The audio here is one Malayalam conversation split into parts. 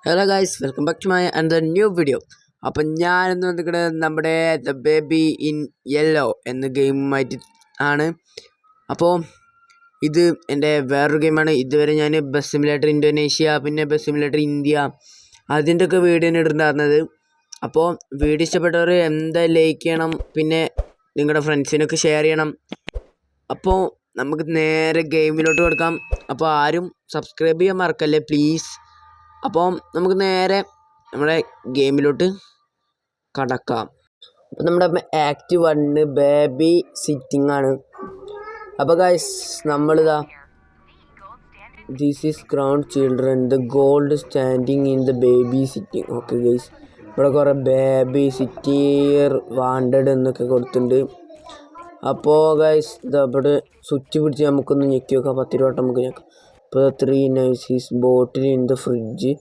Hello guys, welcome back to my another new video. അപ്പം ഞാനിന്ന് വന്നിരിക്കുന്നത് നമ്മുടെ ദ ബേബി ഇൻ യെല്ലോ എന്ന ഗെയിമുമായിട്ട് ആണ്. അപ്പോൾ ഇത് എൻ്റെ വേറൊരു ഗെയിമാണ്. ഇതുവരെ ഞാൻ ബസ് സിമുലേറ്റർ ഇന്തോനേഷ്യ, പിന്നെ ബസ് സിമുലേറ്റർ ഇന്ത്യ, അതിൻ്റെയൊക്കെ വീഡിയോ ഇടുന്നുണ്ടായിരുന്നത്. അപ്പോൾ വീഡിയോ ഇഷ്ടപ്പെട്ടവർ എന്താ ലൈക്ക് ചെയ്യണം, പിന്നെ നിങ്ങളുടെ ഫ്രണ്ട്സിനൊക്കെ ഷെയർ ചെയ്യണം. അപ്പോൾ നമുക്ക് നേരെ ഗെയിമിലോട്ട് കൊടുക്കാം. അപ്പോൾ ആരും സബ്സ്ക്രൈബ് ചെയ്യാൻ മറക്കല്ലേ പ്ലീസ്. അപ്പോൾ നമുക്ക് നേരെ നമ്മുടെ ഗെയിമിലോട്ട് കടക്കാം. അപ്പോൾ നമ്മുടെ ആക്ട് 1 ബേബി സിറ്റിംഗ് ആണ്. അപ്പോൾ ഗൈസ് നമ്മളിതാ this is ground children the gold standing in the baby sitting. Okay guys, ഇവിടെ കുറേ ബേബി സിറ്റിയർ വാണ്ടഡ് എന്നൊക്കെ കൊടുത്തിട്ടുണ്ട്. അപ്പോൾ ഗൈസ് ഇതാ ഇവിടെ സ്വിച്ച് പിടിച്ച് നമുക്കൊന്ന് ഞെക്കി വെക്കാം. 10 രൂപ നമുക്ക് ഞെക്കാം. ഇപ്പോൾ 3 nice his bottle in the fridge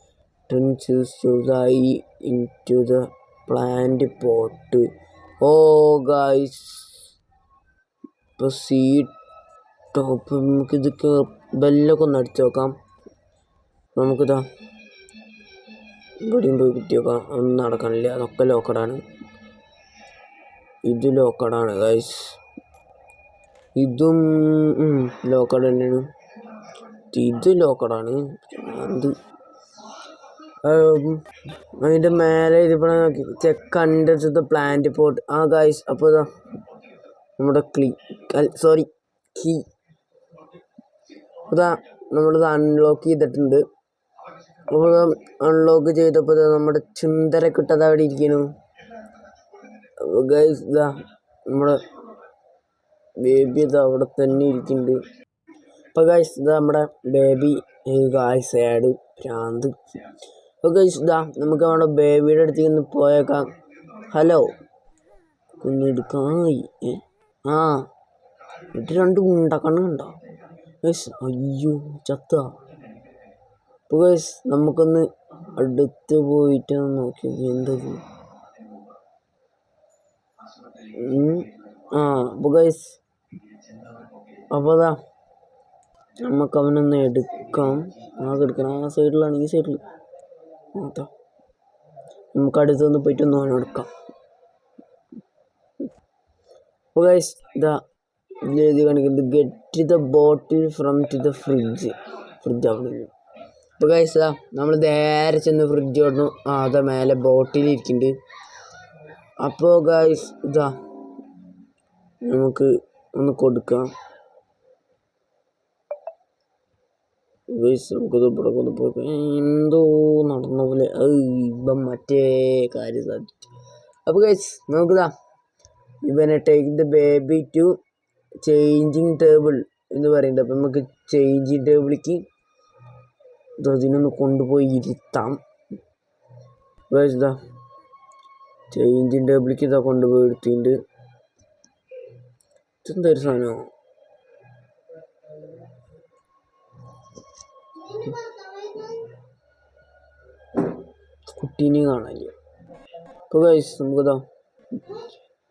into the plant pot. Oh guys, ഇപ്പോൾ സീഡ് ടോപ്പ് നമുക്കിതൊക്കെ ബെല്ലൊക്കെ ഒന്ന് അടിച്ചു നോക്കാം. നമുക്കിതാ ഇവിടെയും പോയി കുത്തി നോക്കാം. ഒന്നും നടക്കണില്ല, അതൊക്കെ ലോക്കഡാണ്. ഇത് ലോക്കഡാണ് ഗൈസ്, ഇതും ലോക്കഡ് തന്നെയാണ്. ഇത് ലോക്കഡാണ്. അത് അതിൻ്റെ മേലെ ഇതിപ്പോൾ check under the plant pot. Guys, അപ്പോൾ ഇതാ നമ്മുടെ കീ ഇതാ നമ്മളിത് അൺലോക്ക് ചെയ്തിട്ടുണ്ട്. അപ്പോൾ അൺലോക്ക് ചെയ്തപ്പോൾ നമ്മുടെ ചുന്തരൊക്കെ ഇട്ടത് അവിടെ ഇരിക്കുന്നു. അപ്പോൾ ഗൈസ് ഇതാ നമ്മുടെ ബേബി ഇതാ അവിടെ തന്നെ ഇരിക്കുന്നുണ്ട്. അപ്പോൾ ഗൈസ് ഇതാ നമ്മുടെ ബേബി ഗൈസ് ആഡ് ഭ്രാന്ത്. അപ്പോൾ ഗൈസ് ഇതാ നമുക്ക് നമ്മുടെ ബേബിയുടെ അടുത്തേക്ക് ഒന്ന് പോയേക്കാം. ഹലോ കുഞ്ഞെടുക്കായി എന്നിട്ട് 2 ഉണ്ടക്കണ്ണുണ്ടോ ഗൈസ്? അയ്യോ ചത്ത. അപ്പോൾ ഗൈസ് നമുക്കൊന്ന് അടുത്ത് പോയിട്ട് നോക്കി എന്തത്. അപ്പോൾ ഗൈസ് അപ്പോൾ അതാ നമുക്ക് അവനൊന്ന് എടുക്കാം. എടുക്കണം. ആ സൈഡിലാണ്, ഈ സൈഡിൽ. നമുക്ക് അടുത്തൊന്ന് പോയിട്ടൊന്ന് അവനെ എടുക്കാം. അപ്പോൾ ഗൈസ് ഇതാ എഴുതി കാണിക്കുന്നത് get the bottle from to the fridge അവിടെ. അപ്പോൾ ഗൈസ് ഇതാ നമ്മൾ നേരെ ചെന്ന് ഫ്രിഡ്ജ് ഓടുന്നു. അതാ മേലെ ബോട്ടിൽ ഇരിക്കുന്നുണ്ട്. അപ്പോൾ ഗൈസ് ഇതാ നമുക്ക് ഒന്ന് കൊടുക്കാം. ഗൈസ് നമുക്കത് ഇവിടെ കൊണ്ട് പോയി എന്തോ നടന്ന പോലെ ഇപ്പം മറ്റേ കാര്യം സാധിച്ചു. അപ്പോൾ ഗൈസ് നമുക്കിതാ ഇവനെ take the baby to changing table എന്ന് പറയുന്നുണ്ട്. അപ്പം നമുക്ക് ചേഞ്ചിങ് ടേബിളിലേക്ക് അതിനൊന്ന് കൊണ്ടുപോയി ഇരുത്താം. ഗൈസ് ഇതാ ചേഞ്ചിങ് ടേബിളിലേക്ക് ഇതാ കൊണ്ടുപോയി എടുത്തിട്ടുണ്ട്. ഇതെന്തൊരു സാധനമോ? കുട്ടീനെ കാണാനില്ല. അപ്പോൾ ഗൈസ് നമുക്കിതാ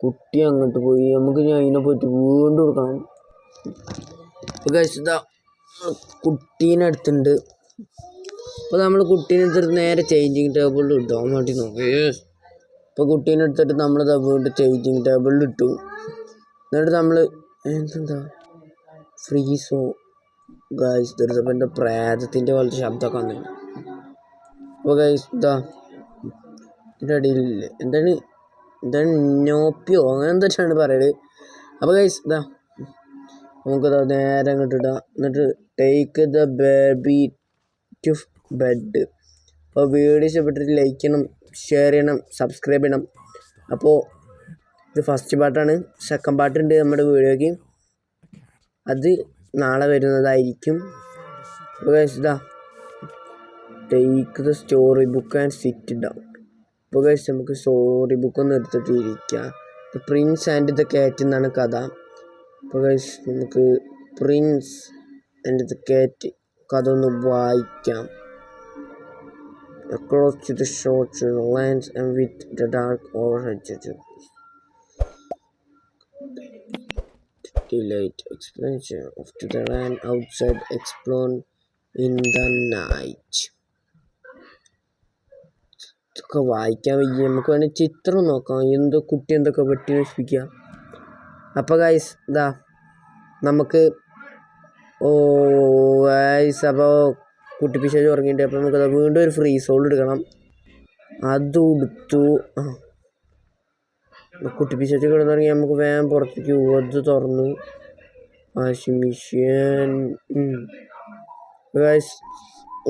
കുട്ടി അങ്ങോട്ട് പോയി. നമുക്ക് ഞാൻ അതിനെ പോയിട്ട് വീണ്ടും കൊടുക്കണം. അപ്പോൾ ഗൈസ് ഇതാ കുട്ടീനെ അടുത്തുണ്ട്. അപ്പോൾ നമ്മൾ കുട്ടീനെ എടുത്തിട്ട് നേരെ ചേഞ്ചിങ് ടേബിളിൽ ഇടാൻ വേണ്ടി നോക്കി. ഇപ്പോൾ കുട്ടീനെ എടുത്തിട്ട് നമ്മളിതാ വീണ്ടും ചേഞ്ചിങ് ടേബിളിൽ ഇട്ടു. എന്നിട്ട് നമ്മൾ എന്താ ഫ്രീസോ ഗൈസ് തീർച്ചയായും എൻ്റെ പ്രേതത്തിൻ്റെ പോലത്തെ ശബ്ദമൊക്കെ വന്നു. അപ്പോൾ ഗൈസ് ഇതാ ഇതിൻ്റെ അടിയിലില്ലേ എന്താണ് നോപ്പിയോ അങ്ങനെ എന്തൊക്കെയാണ് പറയുന്നത്. അപ്പോൾ ഗൈസ് ഇതാ നമുക്കിതാ നേരെ അങ്ങോട്ട് ഇടാം. എന്നിട്ട് take the baby to bed. അപ്പോൾ വീഡിയോ ഇഷ്ടപ്പെട്ടിട്ട് ലൈക്ക് ചെയ്യണം, ഷെയർ ചെയ്യണം, സബ്സ്ക്രൈബ് ചെയ്യണം. അപ്പോൾ ഇത് ഫസ്റ്റ് പാർട്ടാണ്. സെക്കൻഡ് പാർട്ടുണ്ട് നമ്മുടെ വീഡിയോയ്ക്ക്, അത് നാളെ വരുന്നതായിരിക്കും. അപ്പോൾ ഗൈസ് ഇതാ take the story book and sit down. അപ്പോൾ ഗൈസ് നമുക്ക് സ്റ്റോറി ബുക്കൊന്ന് എടുത്തിട്ട് ഇരിക്കാം. The Prince and the cat എന്നാണ് കഥ. അപ്പോൾ ഗൈസ് നമുക്ക് പ്രിൻസ് ആൻഡ് ദ കാറ്റ് കഥ ഒന്ന് വായിക്കാം. Across to the shore to the lands and with the dark overhead. Daylight explosion of to the land outside explode in the night. ഒക്കെ വായിക്കാൻ വയ്യ. നമുക്ക് വേണമെങ്കിൽ ചിത്രം നോക്കാം, എന്തോ കുട്ടി എന്തൊക്കെ വെട്ടി നശിപ്പിക്കുക. അപ്പോൾ ഗൈസ് ഇതാ നമുക്ക് ഗൈസ് അപ്പോൾ കുട്ടി പിശാച് ഉറങ്ങിയിട്ട്. അപ്പോൾ നമുക്കത് വീണ്ടും ഒരു ഫ്രീ സോൾ എടുക്കണം. അതും എടുത്തു. കുട്ടി പിശാച് കിടന്നുറങ്ങി. നമുക്ക് വേഗം പുറത്തേക്ക് അത് തുറന്നു. Washing machine. ഗൈസ്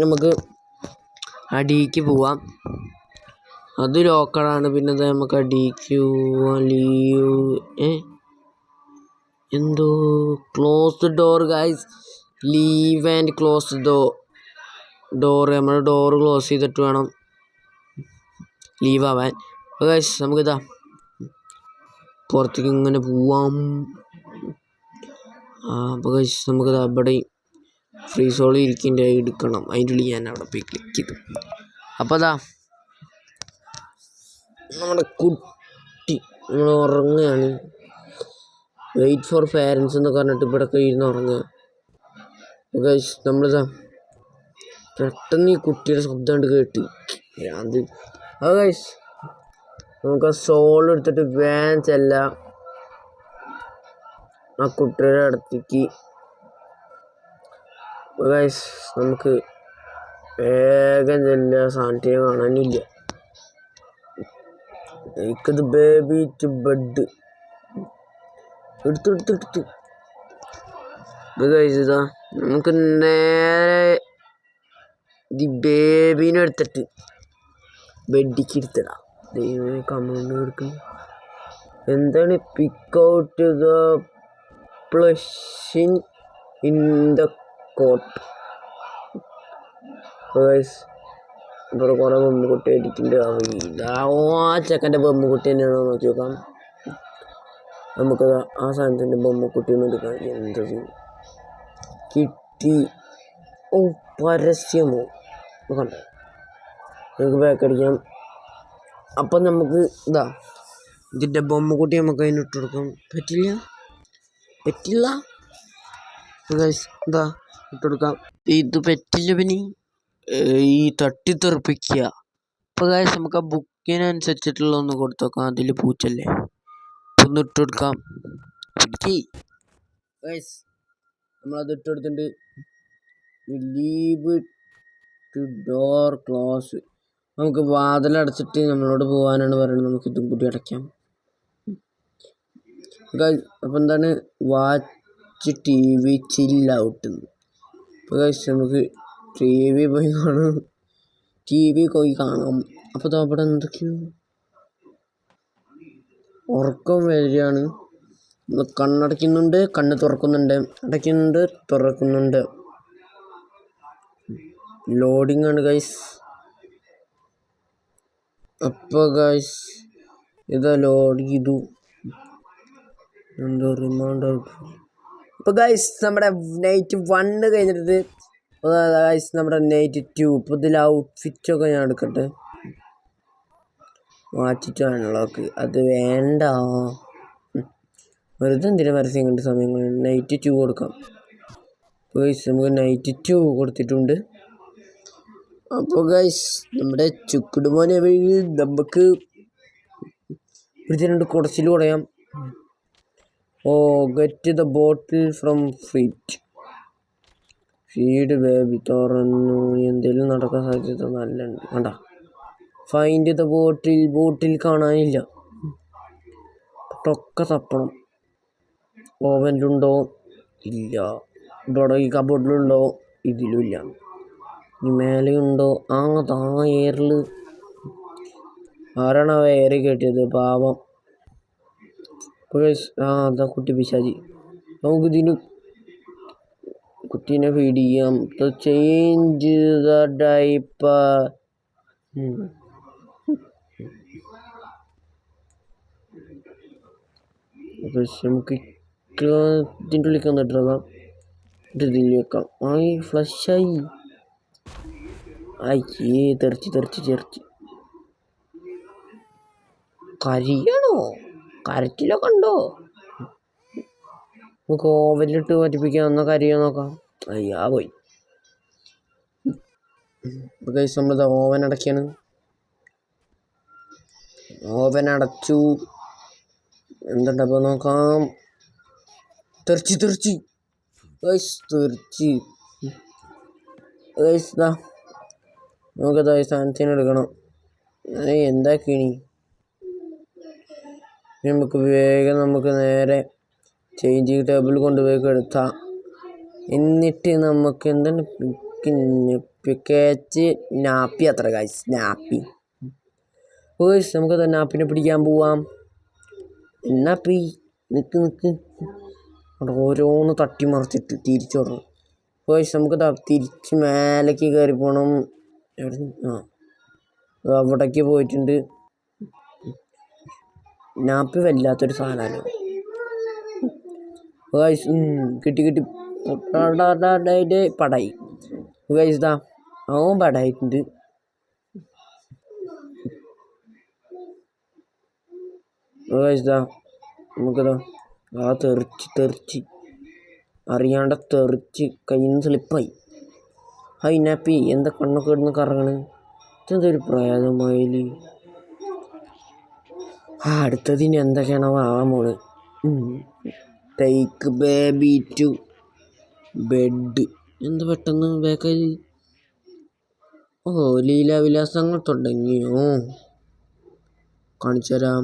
നമുക്ക് അടിയിലേക്ക് പോവാം. അത് ലോക്കറാണ്. പിന്നെ നമുക്ക് അടിയിലേക്ക് പോവാം. എന്തോ close the door guys. Leave and close the door. നമ്മൾ ഡോറ് ക്ലോസ് ചെയ്തിട്ട് വേണം ലീവ് ആവാൻ. അപ്പോൾ ഗൈസ് നമുക്കിതാ പുറത്തേക്ക് ഇങ്ങനെ പോവാം. അപ്പോൾ ഗൈസ് നമുക്കിതാ ഇവിടെ ഫ്രീ സോൾ ഇരിക്കേണ്ട എടുക്കണം. അതിൻ്റെ ഉള്ളിൽ ഞാൻ അവിടെ പോയി ക്ലിക്ക് ചെയ്തു. അപ്പോൾ അതാ നമ്മുടെ കുട്ടി നമ്മൾ ഉറങ്ങുകയാണ്. വെയിറ്റ് ഫോർ പാരൻസ് എന്നൊക്കെ പറഞ്ഞിട്ട് ഇവിടെയൊക്കെ ഇരുന്ന് ഉറങ്ങുക. ഗൈസ് നമ്മളിതാ പെട്ടെന്ന് ഈ കുട്ടിയുടെ ശബ്ദം കണ്ട് കേട്ട് അത്. അത് ഗൈസ് നമുക്ക് ആ സോൾ എടുത്തിട്ട് വേഗം ചെല്ലാം ആ കുട്ടിയുടെ അടുത്തേക്ക്. ഗൈസ് നമുക്ക് വേഗം ചെല്ലുക. സാനിറ്റിനെ കാണാനില്ല. എനിക്കത് ബേബി ടു ബെഡ് എടുത്തെടുത്തെടുത്ത്. ഗൈസ് ഇതാ നമുക്ക് നേരെ ഇത് ബേബീനെ എടുത്തിട്ട് ബെഡിക്ക് എടുത്തിടാം. ദൈവമേ കമണ്ട് കൊടുക്കുന്നു. എന്താണ് pick out the plushie in the coat. Guys ഇവിടെ കുറേ ബൊമ്മക്കുട്ടി ഇരിക്കുന്നുണ്ട്. ചെക്കൻ്റെ ബൊമ്മക്കുട്ടി തന്നെയാണോ നോക്കി നോക്കാം. നമുക്ക് ആ സാധനത്തിൻ്റെ ബൊമ്മക്കുട്ടി ഒന്ന് എടുക്കാം. എന്തത് കിട്ടി. പരസ്യമോ കണ്ടോ. നമുക്ക് ബാക്ക് അടിക്കാം. അപ്പം നമുക്ക് ഇതാ ഇതിൻ്റെ ബൊമ്മക്കുട്ടി നമുക്ക് അതിന് ഇട്ട് കൊടുക്കാം. പറ്റില്ല ഇതാ ഇട്ടുകൊടുക്കാം. ഇത് പറ്റില്ല. പിന്നെ ഈ തട്ടിത്തെറിപ്പിക്കുക. അപ്പോൾ ഗൈസ് നമുക്ക് ആ ബുക്കിനനുസരിച്ചിട്ടുള്ള ഒന്ന് കൊടുത്തു നോക്കാം. അതിൽ പൂച്ചല്ലേ ഒന്ന് ഇട്ട് കൊടുക്കാം. ഗൈസ് നമ്മളത് ഇട്ട് കൊടുത്തിട്ടുണ്ട്. Leave to door close. നമുക്ക് വാതിലടച്ചിട്ട് നമ്മളോട് പോകാനാണ് പറയുന്നത്. നമുക്ക് ഇതും കൂടി അടയ്ക്കാം. അപ്പം എന്താണ് വാച്ച് ടി വി ചിൽ ഔട്ട്. അപ്പോൾ നമുക്ക് ടി വി പോയി കാണാം. അപ്പോൾ അവിടെ എന്തൊക്കെയോ ഉറക്കം വരികയാണ്. കണ്ണടയ്ക്കുന്നുണ്ട്, കണ്ണ് തുറക്കുന്നുണ്ട്, അടയ്ക്കുന്നുണ്ട്, തുറക്കുന്നുണ്ട്. ലോഡിങ് ആണ് ഗൈസ്. അപ്പോൾ ഗൈസ് ഇതാ ലോഡ് ചെയ്തു. എന്തോ റിമൗണ്ട് ഔട്ട്. അപ്പോൾ ഗൈസ് നമ്മുടെ നൈറ്റ് 1 കഴിഞ്ഞിട്ട് ഗൈസ് നമ്മുടെ നൈറ്റ് 2. ഇപ്പോൾ ഇതിൽ ഔട്ട്ഫിറ്റൊക്കെ ഞാൻ എടുക്കട്ടെ. വാച്ചിട്ടാണല്ലോ അത് വേണ്ട. വെറുതെ എന്തിനാ പരസ്യം കണ്ട സമയങ്ങളിൽ നൈറ്റ് 2 കൊടുക്കാം. ഗൈസ് നമുക്ക് നൈറ്റ് 2 കൊടുത്തിട്ടുണ്ട്. അപ്പോൾ ഗൈസ് നമ്മുടെ ചുക്കുടുമോനെ വഴി നമുക്ക് ഒരു 2 കുടച്ചിൽ കുടയാം. Get the bottle from fridge. Feed baby തുറന്നു. എന്തെങ്കിലും നടക്കാൻ സാധ്യത നല്ലുണ്ട്. കണ്ട ഫൈൻഡ് ദ ബോട്ടിൽ കാണാനില്ല. ഒക്കെ തപ്പണം. ഓവനിലുണ്ടോ? ഇല്ല. ഇവിടെ ഈ കബോർഡിലുണ്ടോ? ഇതിലും ഇല്ല. ഇനി മേലെയുണ്ടോ? താ എയറിൽ. ആരാണ് ആ എയർ കെട്ടിയത്? പാവം. അതാ കുട്ടി പിശാചി. നമുക്കിതിന് കുട്ടീനെ ഫീഡ് ചെയ്യാം. Change the diaper. നമുക്ക് ഇതിൻ്റെ ഉള്ളിൽ വന്നിട്ടിറങ്ങാം. ഇതിൽ വെക്കാം. ഫ്ലഷായി. തെറിച്ച് കരിയാണോ? കരച്ചിലൊക്കെ ഉണ്ടോ? നമുക്ക് ഓവനിലിട്ട് പറ്റിപ്പിക്കാം. എന്നാൽ കരിയാൻ നോക്കാം. പോയി. ഗൈസ് നമ്മളിത് ഓവൻ അടയ്ക്കാണ്. ഓവൻ അടച്ചു. എന്തുണ്ടപ്പോൾ നോക്കാം. തെറിച്ച് തെറിച്ച് ഇതാ നമുക്കതാ സാധനത്തിന് എടുക്കണം. എന്താക്കിനി നമുക്ക് വേഗം നേരെ ചേഞ്ചിങ് ടേബിൾ കൊണ്ടുപോയി എടുത്താം. എന്നിട്ട് നമുക്ക് എന്താണ് പിക്കാച്ച് നാപ്പി അത്ര ഗൈസ്. നാപ്പി നമുക്കത് നാപ്പിനെ പിടിക്കാൻ പോവാം. നാപ്പി നിക്ക് അവിടെ ഓരോന്ന് തട്ടിമറിച്ചിട്ട് തിരിച്ചു വിടണം. നമുക്ക് തിരിച്ച് മേലേക്ക് കയറി പോകണം. അവിടേക്ക് പോയിട്ടുണ്ട്. നാപ്പി വല്ലാത്തൊരു സാധനമാണ് കിട്ടി പടായി ഇതാ അവൻ പടായിട്ടുണ്ട്. നമുക്കതാ തെറിച്ച് അറിയാണ്ട തെറിച്ച് കയ്യിൽ നിന്ന് സ്ലിപ്പായി. നാപ്പി എന്താ കണ്ണൊക്കെ ഇടുന്ന കറങ്ങണ്? ഇതെന്തൊരു പ്രേതമായില്. അടുത്തതിന് എന്തൊക്കെയാണോ ആവാൻ പോണ്. Take baby to bed. എന്ത് പെട്ടെന്ന് ബേക്കായി. ലീലാവിലാസങ്ങൾ തുടങ്ങിയോ? കാണിച്ചു തരാം.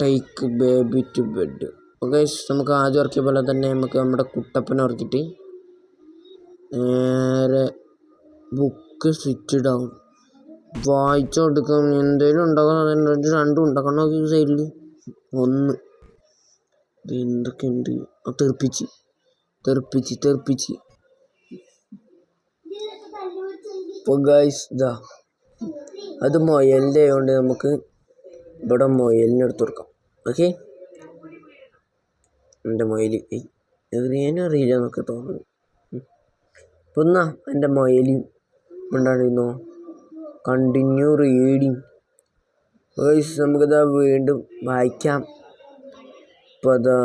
Take baby to bed. Okay, നമുക്ക് ആദ്യം ഉറക്കിയ പോലെ തന്നെ നമുക്ക് നമ്മുടെ കുട്ടപ്പനെ ഉറക്കിയിട്ട് നേരെ ബുക്ക് സ്വിച്ച് ഡൗൺ വായിച്ചു കൊടുക്കാം. എന്തെങ്കിലും ഉണ്ടാക്കണം. രണ്ടും ഉണ്ടാക്കണം. ഈ സൈഡിൽ ഒന്ന് എന്തൊക്കെയുണ്ട്. തെറിപ്പിച്ച് ഇപ്പോൾ ഗൈസ് ഇതാ അത് മൊയലിൻ്റെ കൊണ്ട് നമുക്ക് ഇവിടെ മൊയലിനെ എടുത്ത് കൊടുക്കാം. ഓക്കെ, എൻ്റെ മൊയൽ എങ്ങനെയാനും അറിയില്ല എന്നൊക്കെ തോന്നുന്നു. ഇപ്പം എന്നാ എൻ്റെ മൊയൽ ഉണ്ടായിരുന്നോ. Continue reading. നമുക്കിതാ വീണ്ടും വായിക്കാം. അപ്പോൾ അതാ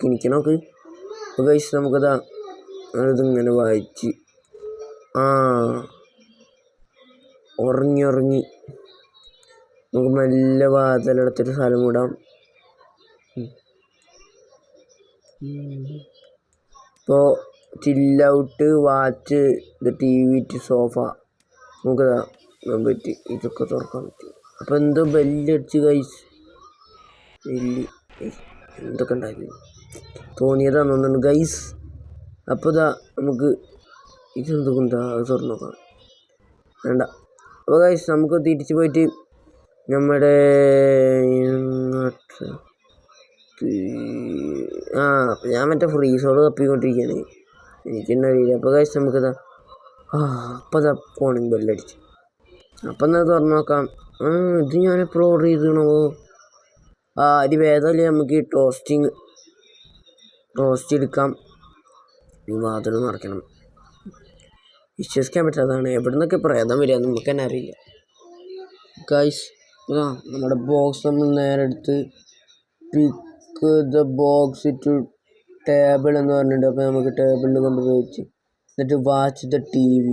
കിണിക്കണോക്ക്. നമുക്കതാ ഇതിങ്ങനെ വായിച്ച് ഉറങ്ങി നമുക്ക് മെല്ലെ വാതിലടച്ചൊരു സ്ഥലം വിടാം. ഇപ്പോൾ ചില്ലൗട്ട് വാച്ച് ഇത് TV സോഫ നമുക്കതാ പറ്റി ഇതൊക്കെ തുറക്കാൻ പറ്റും. അപ്പോൾ എന്തോ ബെല്ലടിച്ച് ഗൈസ്. എന്തൊക്കെ ഉണ്ടായിരുന്നു തോന്നിയതാണെന്നുണ്ട് ഗൈസ്. അപ്പോൾ ഇതാ നമുക്ക് ഇതെന്തുകൊണ്ടാ അത് തുറന്നു നോക്കാം. വേണ്ട. അപ്പോൾ ഗൈസ് നമുക്ക് തിരിച്ച് പോയിട്ട് നമ്മുടെ ഞാൻ മറ്റേ ഫ്രീസോട് തപ്പിക്കൊണ്ടിരിക്കുകയാണ്. എനിക്കെന്നെ അറിയില്ല. അപ്പോൾ ഗൈസ് നമുക്കിതാ അപ്പോൾ അതാ ഫോണിങ് ബെല്ലടിച്ച്. അപ്പം എന്നാൽ തുറന്നു നോക്കാം. ഇത് ഞാനെപ്പോഴും ഓർഡർ ചെയ്തിണോ. അരി ഭേദമല്ലേ. നമുക്ക് ടോസ്റ്റ് എടുക്കാം. ഈ വാതിൽ മറക്കണം. വിശ്വസിക്കാൻ പറ്റാത്തതാണ്. എവിടെ നിന്നൊക്കെ പ്രേതം വരിക നമുക്ക് തന്നെ അറിയില്ല ഗൈസ്. നമ്മുടെ ബോക്സ് നമ്മൾ നേരെ എടുത്ത് pick the box to table എന്ന് പറഞ്ഞിട്ടുണ്ട്. അപ്പോൾ നമുക്ക് ടേബിളിൽ കൊണ്ടുപോയി വെച്ച് എന്നിട്ട് വാച്ച് ദ TV.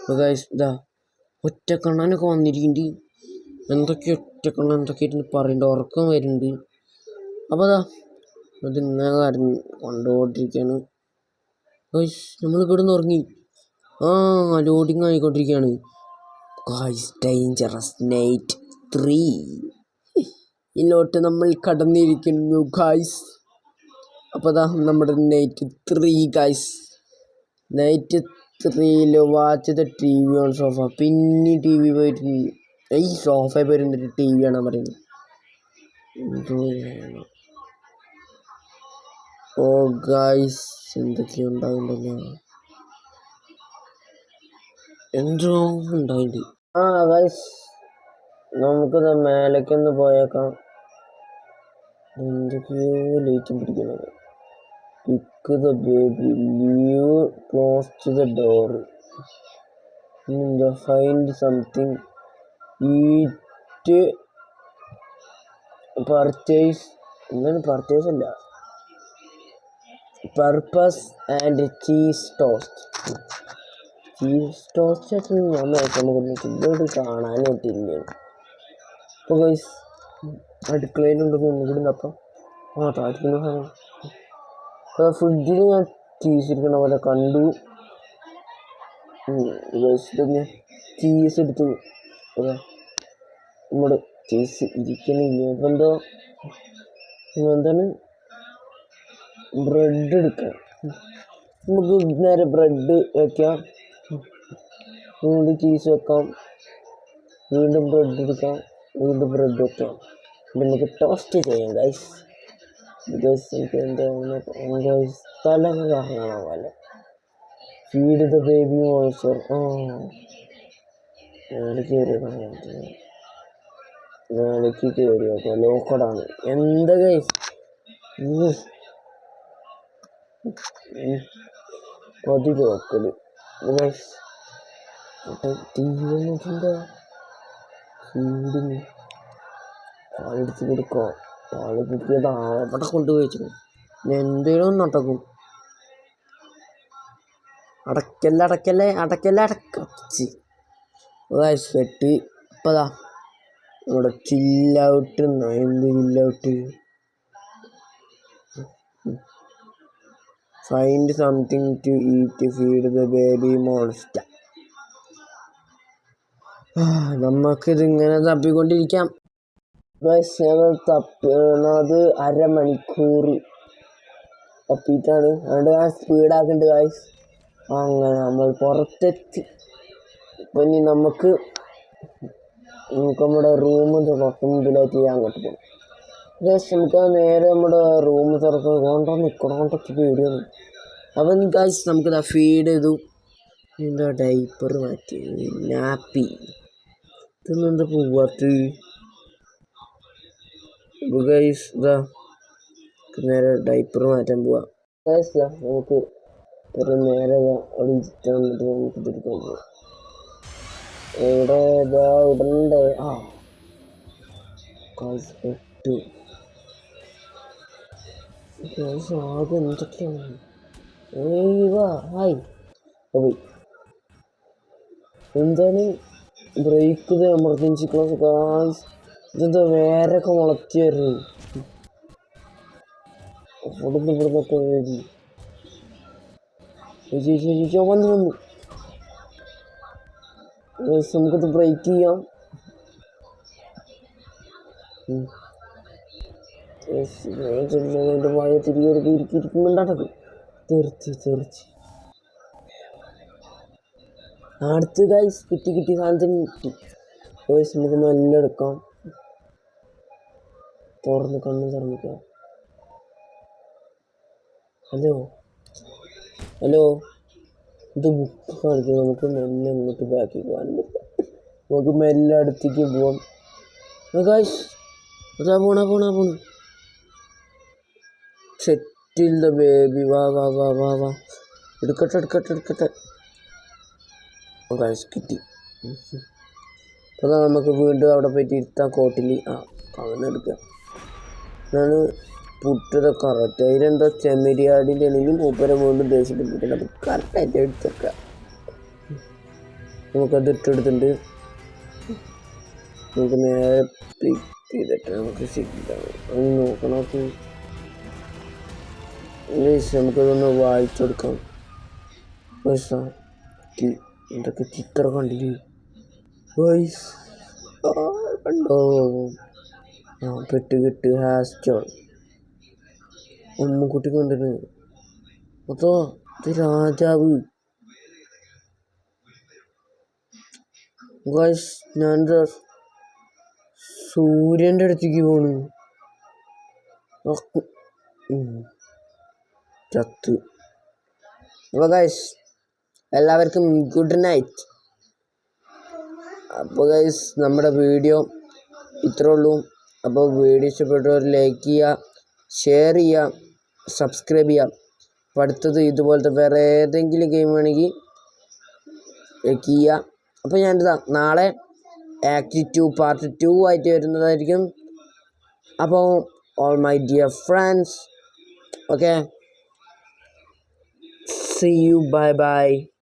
അപ്പോൾ ഗൈസ് ഇതാ ഒറ്റക്കണ്ണനൊക്കെ വന്നിരിക്കുന്നുണ്ട്. എന്തൊക്കെയായിട്ട് പറയണ്ട. ഉറക്കം വരുന്നുണ്ട്. അപ്പോൾ അതാ അതിങ്ങനെ കണ്ടുകൊണ്ടിരിക്കുകയാണ് ഗൈസ്. നമ്മൾ കിടന്ന് ഉറങ്ങി. ലോഡിങ് ആയിക്കൊണ്ടിരിക്കുകയാണ് ഗൈസ്. ഡേഞ്ചറസ് നൈറ്റ് 3 ഇതിലോട്ട് നമ്മൾ കടന്നിരിക്കുന്നു ഗൈസ്. അപ്പോൾ അതാ നമ്മുടെ night 3 guys. Night 3 watch the TV on sofa. പിന്നെ TV പോയിട്ട് ഈ സോഫയിൽ പോയിരുന്നിട്ട് TV കാണാൻ പറയുന്നത്. ഓ ഗൈസ് എന്തൊക്കെയോ ഉണ്ടാവുന്നുണ്ടല്ലോ. എന്തോ ഉണ്ടായിട്ട്. ഗൈസ് നമുക്കിത് മേലേക്കൊന്ന് പോയേക്കാം. എന്തൊക്കെയോ ലൈറ്റും പിടിക്കുന്നത്. Pick the baby leave close to the door. Find something eat purchase. എന്താണ് പർച്ചേസ് അല്ല, purpose and cheese toast. Cheese toast ഞാൻ നോക്കുമ്പോൾ കാണാൻ പറ്റില്ല. അപ്പോൾ ഗൈസ് അടുക്കളയിലുണ്ടെന്ന് ഒന്നുകൂടി നോക്കാം. താഴ്ത്തുന്ന സാധനം അപ്പോൾ ഫ്രിഡ്ജിൽ ഞാൻ ചീസ് ഇരിക്കണ പോലെ കണ്ടു. ഗൈസ് ചീസ് എടുത്തു. അതെ നമ്മുടെ ചീസ് ഇരിക്കണില്ല. അപ്പം എന്താണ് ബ്രെഡ് എടുക്കാം. നമുക്ക് നേരെ ബ്രെഡ് വയ്ക്കാം, വീണ്ടും ചീസ് വെക്കാം, വീണ്ടും ബ്രെഡ് എടുക്കാം, വീണ്ടും ബ്രെഡ് വെക്കാം. നമുക്ക് ടോസ്റ്റ് ചെയ്യാം ഗൈസ്. എനിക്ക് എന്താണ് ഗൈസ് തലൊക്കെ കറങ്ങണം പോലെ. Feed the baby monster. നാളേക്ക് കയറി നോക്കാം. ലോക്കഡാണ് എന്താ ഗൈസ്. പതി ലോക്കല് ഗൈസ്. തീവന്നിട്ടെന്താ ഫീഡിന് പാലെടുത്ത് കൊടുക്കാം. പാല് കുട്ടിയത് അവിടെ കൊണ്ടുപോയി എന്തേലും നടക്കും. അടക്കച്ച് ഗൈസ് വെട്ട്. ഇപ്പതാ നമ്മുടെ ചില്ലൗട്ട്. എന്ത് chill out? Find something to eat, feed the baby monster. നമുക്കിതിങ്ങനെ തപ്പിക്കൊണ്ടിരിക്കാം ഗൈസ്. ഞങ്ങൾ തപ്പിയത് അരമണിക്കൂർ തപ്പിയിട്ടാണ്. അതുകൊണ്ട് ഞാൻ സ്പീഡാക്കുന്നുണ്ട് ഗൈസ്. അങ്ങനെ നമ്മൾ പുറത്തെത്തി. ഇപ്പം ഇനി നമുക്ക് നമ്മുടെ റൂമിൻ്റെ മുമ്പിലായിട്ട് അങ്ങോട്ട് പോകും ഗൈസ്. നമുക്ക് നേരെ നമ്മുടെ റൂം കൊണ്ടൊക്കെ പേടിയാണ്. അപ്പം ഗൈസ് നമുക്കിതാ ഫീഡ് ചെയ്തു. എന്താ ഡൈപ്പർ മാറ്റി, നാപ്പി ഇതൊന്നും എന്താ പോവാത്ത് ഗൈസ്. ഇതാ നേരെ ഡൈപ്പർ മാറ്റാൻ പോവാം ഗൈസ്. നമുക്ക് നേരെ അവിടെ വന്നിട്ട് നമുക്ക് തിരിക്കാൻ പോവാം. ഇവിടെ ഇടണ്ടേ? ഗൈസ് പെട്ടു ഗൈസ്. ആകെ എന്തൊക്കെയാണ്. ഹായ് പോയി. എന്താണ് break the emergency class guys. ഇതെന്താ വേറൊക്കെ മുളച്ചു വരുന്നത്. ഇവിടുന്നൊക്കെ വരി വന്നു നമുക്കത് ബ്രേക്ക് ചെയ്യാം. മഴ തിരികെ ഇരിക്കുന്നുണ്ടാട്ടത് തെറിച്ച് അടുത്ത് ഗൈസ് കിട്ടി സാധനത്തിന് കിട്ടി ഗൈസ്. നമുക്ക് നല്ല എടുക്കാം. കണ്ണും തുറന്നിക്കാം. ഹലോ ഇത് ബുക്ക് കാണിക്കും. നമുക്ക് മെല്ലെ ഇങ്ങോട്ട് ബാക്കി പോകാൻ പറ്റില്ല. നമുക്ക് മെല്ലെ അടുത്തേക്ക് പോവാം ഗൈസ്. അതാ പോണ സെറ്റിൽ ദ ബേബി. വാ എടുക്കട്ടെ ഗൈസ് കിട്ടി. അതാ നമുക്ക് വീണ്ടും അവിടെ പോയിട്ട് ഇരുത്താം കോട്ടിൽ. അങ്ങനെ എടുക്കാം. ഞാന് പുട്ടത് കറക്റ്റ്. അതിലെന്താ ചെമ്മരിയാടിൻ്റെ ആണെങ്കിൽ മൂപ്പരെ വീണ്ടും ദേശത്തിൽ പുട്ടിട്ട് അത് കറക്റ്റായിട്ട് എടുത്തേക്കാം. നമുക്കത് ഇട്ടെടുത്തിട്ടുണ്ട്. നമുക്ക് നേരെ ക്ലിക്ക് ചെയ്തിട്ട് നമുക്ക് ശരിയാണ് അത് നോക്കണം. നമുക്കതൊന്ന് വായിച്ചെടുക്കാം. എന്തൊക്കെ ചിത്രം കണ്ടില്ലേ വൈസ്. കണ്ടോ? പെട്ട് ഹാസ്റ്റോൾ ഉമ്മക്കുട്ടി കണ്ടിട്ട്. അതോ ഇത് രാജാവ് ഗൈസ്. ഞാനെന്താ സൂര്യൻ്റെ അടുത്തേക്ക് പോണു. ചത്ത്. അപ്പോൾ ഗൈസ് എല്ലാവർക്കും ഗുഡ് നൈറ്റ്. അപ്പോൾ ഗൈസ് നമ്മുടെ വീഡിയോ ഇത്രേ ഉള്ളൂ. അപ്പോൾ വീഡിയോ ഇഷ്ടപ്പെട്ടവർ ലൈക്ക് ചെയ്യുക, ഷെയർ ചെയ്യുക, സബ്സ്ക്രൈബ് ചെയ്യുക. അപ്പോൾ അടുത്തത് ഇതുപോലത്തെ വേറെ ഏതെങ്കിലും ഗെയിം വേണമെങ്കിൽ ചെയ്യുക. അപ്പോൾ ഞാനിതാ നാളെ ആക്ട് 2 പാർട്ട് 2 ആയിട്ട് വരുന്നതായിരിക്കും. അപ്പോൾ all my dear friends, okay, see you, bye.